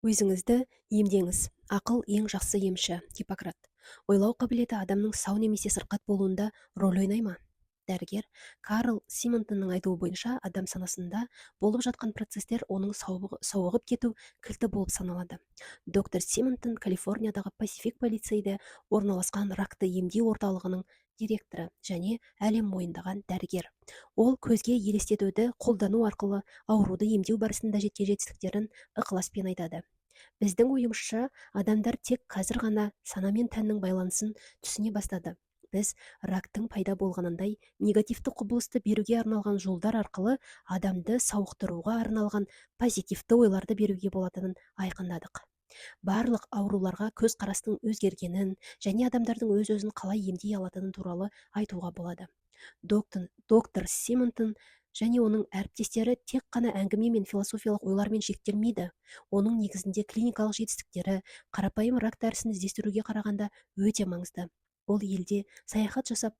Өзіңізді емдеңіз. Ақыл ең жақсы емші. Гиппократ. Ойлау қабілеті адамның сау немесе сырқат болуында рөл ойнай ма? Дәрігер Карл Симонтонның айтуы бойынша, адам санасында болып жатқан процестер оның сауығып кету кілті болып саналады. Доктор Симонтон Калифорниядағы Пасифик полицейде орналасқан ракты емдеу орталығының директоры және әлем мойындаған дәрігер. Ол көзге елестетуді қолдану арқылы ауруды емдеу барысында жеткен жетістіктерін ықыласпен айтады. Біздің ойымызша, адамдар тек қазір ғана сана мен тәннің байланысын түсіне бастады. Біз рактың пайда болғанындай негативті құбылысты беруге арналған жолдар арқылы адамды сауықтыруға арналған позитивті ойларды беруге болатынын айқындадық. Барлық ауруларға көзқарастың өзгергенін және адамдардың өз-өзін қалай емдей алатыны туралы айтуға болады. Доктор Симонтон және оның әріптестері тек қана әңгіме мен философиялық ойлармен шектелмейді. Оның негізінде клиникалық жетістіктері қарапайым рак дәрісін іздестіруге қарағанда өте маңызды. Ол елде саяхат жасап,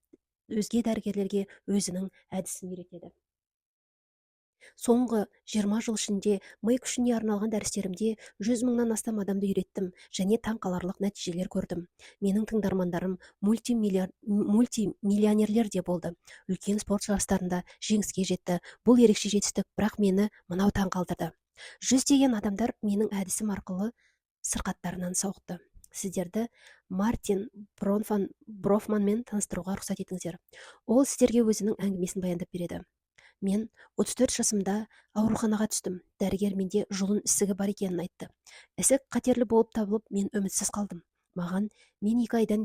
өзге дәрігерлерге өзінің әдісін үйретеді. Соңғы 20 жыл ішінде ми күшіне арналған дәрістерімде 100 мыңнан астам адамды үйреттім және таңқаларлық нәтижелер көрдім. Менің тыңдармандарым мультимиллионерлер де болды. Үлкен спорт жарыстарында жеңіске жетті. Бұл ерекше жетістік, бірақ мені мынау таңқалдырды. Жүздеген адамдар менің әдісім арқылы сырқаттарынан сауықты. Сіздерді Мартин Брофманмен таныстыруға рұқсат етіңіздер. Ол сіздерге өзінің әңгімесін баяндап береді. Мен 34 жасымда ауруханаға түстім. Дәрігер менде жұлын ісігі бар екенін айтты. Ісік қатерлі болып табылып, мен үмітсіз қалдым. Маған мен 2 айдан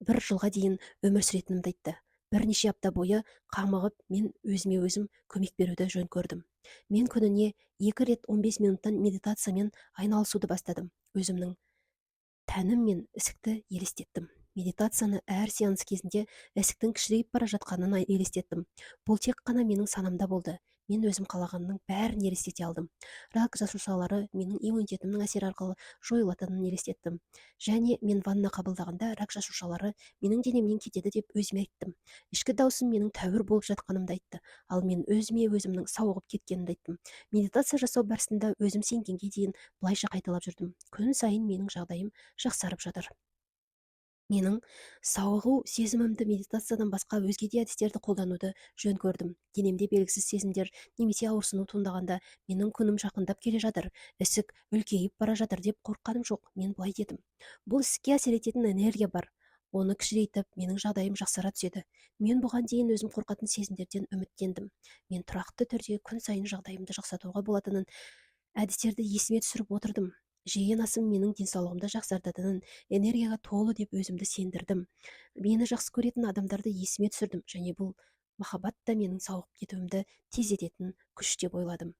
1 жылға дейін өмір сүретінімді айтты. Бірнеше апта бойы қамығып, мен өзіме өзім көмек беруді жөн көрдім. Мен күніне 2 рет 15 минуттан медитациямен айналысуды бастадым. Өзімнің тәнім мен ісікті елестеттім. Медитацияны әр сеанс кезінде ісіктің кішірейіп бара жатқанын елестеттім. Бұл тек қана менің санамда болды. Мен өзім қалағанның бәрін елестете алдым. Рак жасушалары менің иммунитетімнің әсері арқылы жойылатынын елестеттім. Және мен ванна қабылдағанда рак жасушалары менің денемнен кетеді деп өзіме айттым. Ішкі даусым менің тәуір болып жатқанымды айтты, ал мен өзіме өзімнің сауығып кеткенімді айттым. Медитация жасау барысында өзім сенгенге дейін былайша қайталап жүрдім. Күн сайын менің жағдайым жақсарып жатыр. Менің сауығу сезімімді медитациядан басқа өзге де әдістерді қолдануды жөн көрдім. Денемде белгісіз сезімдер немесе ауырсыну туындағанда, менің күнім жақындап келе жатыр, ісік үлкейіп бара жатыр деп қорыққаным жоқ. Мен былай дедім: бұл ісікке әсер ететін энергия бар. Оны кішірейтіп, менің жағдайым жақсара түседі. Мен бұған дейін өзім қорқатын сезімдерден үміттендім. Мен тұрақты түрде күн сайын жағдайымды жақсартуға болатынын әдістерді есіме түсіріп отырдым. Жеген асым менің денсаулығымды жақсартатынын, энергияға толы деп өзімді сендірдім. Мені жақсы көретін адамдарды есіме түсірдім, және бұл махаббат та менің сауығып кетуімді тездететін күш деп ойладым.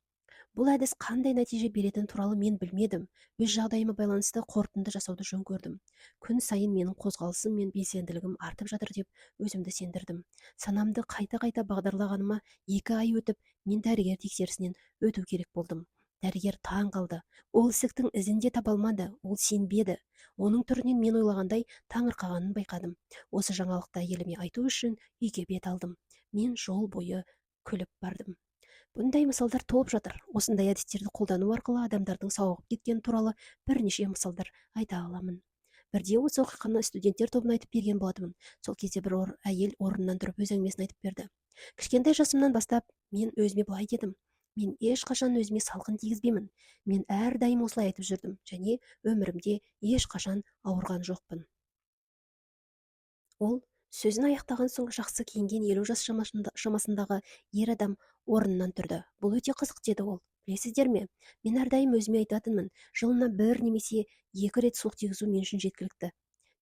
Бұл әдіс қандай нәтиже беретіні туралы мен білмедім. Өз жағдайыма байланысты қорытынды жасауды жөн көрдім. Күн сайын менің қозғалысым мен белсенділігім артып жатыр деп өзімді сендірдім. Санамды қайта-қайта бағдарлағаныма 2 ай өтіп, мен дәрігер тексерісінен өту керек болдым. Дәрігер таң қалды. Ол ісіктің ізін де таба алмады, ол сенбеді. Оның түрінен мен ойлағандай таңырқағанын байқадым. Осы жаңалықты әйеліме айту үшін үйге бет алдым. Мен жол бойы күліп бардым. Бұндай мысалдар толып жатыр. Осындай әдістерді қолдану арқылы адамдардың сауығып кеткені туралы бірнеше мысалдар айта аламын. Бірде осы оқиғаны студенттер тобына айтып берген болатынмын. Сол кезде бір әйел орнынан тұрып өз әңгімесін айтып берді. Кішкентай жасымнан бастап мен өзіме былай дедім: мен ешқашан өзіме салқын тигізбеймін. Мен әрдайым осылай айтып жүрдім және өмірімде ешқашан ауырған жоқпын. Ол сөзін аяқтаған соң жақсы киінген 50 жас шамасындағы ер адам орнынан тұрды. Бұл өте қызық, деді ол. Білесіздер ме? Мен әрдайым өзіме айтатынмын, жылына 1 немесе 2 рет суық тигізу мен үшін жеткілікті.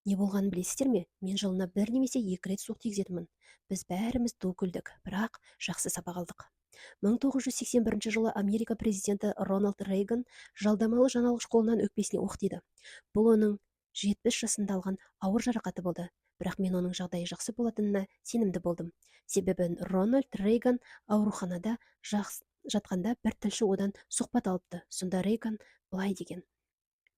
Не болғанын білесіздер ме? Мен жылына 1 немесе 2 рет суық тигізетінмін. Біз бәріміз ду күлдік, бірақ жақсы сабақ алдық. 1981 жылы Америка президенті Рональд Рейган жалдамалы жаналғыш қолынан өкпесіне оқ тиді. Бұл оның 70 жасында алған ауыр жарақаты болды. Бірақ мен оның жағдайы жақсы болатынына сенімді болдым. Себебі Рональд Рейган ауруханада жатқанда бір тілші одан сұхбат алыпты. Сонда Рейган былай деген: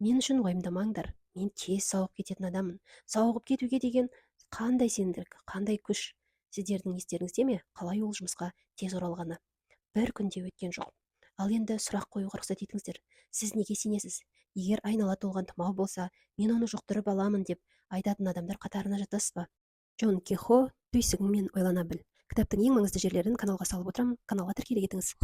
мен үшін уайымдамаңдар, мен тез сауығып кететін адаммын. Сауығып кетуге деген қандай сенімділік, қандай күш. Сіздердің естеріңізде ме, қалай ол жұмысқа тез оралғаны? Бір күнде өткен жоқ. Ал енді сұрақ қоюға рұқсат етіңіздер. Сіз неге сенесіз? егер айнала толған тұмау болса, мен оны жұқтырып аламын деп айтатын адамдар қатарына жатасыз ба? Джон Кихо, түйсігіңмен ойлана біл. Кітаптың ең маңызды жерлерін каналға салып отырамын, каналға тіркеле кетіңіз.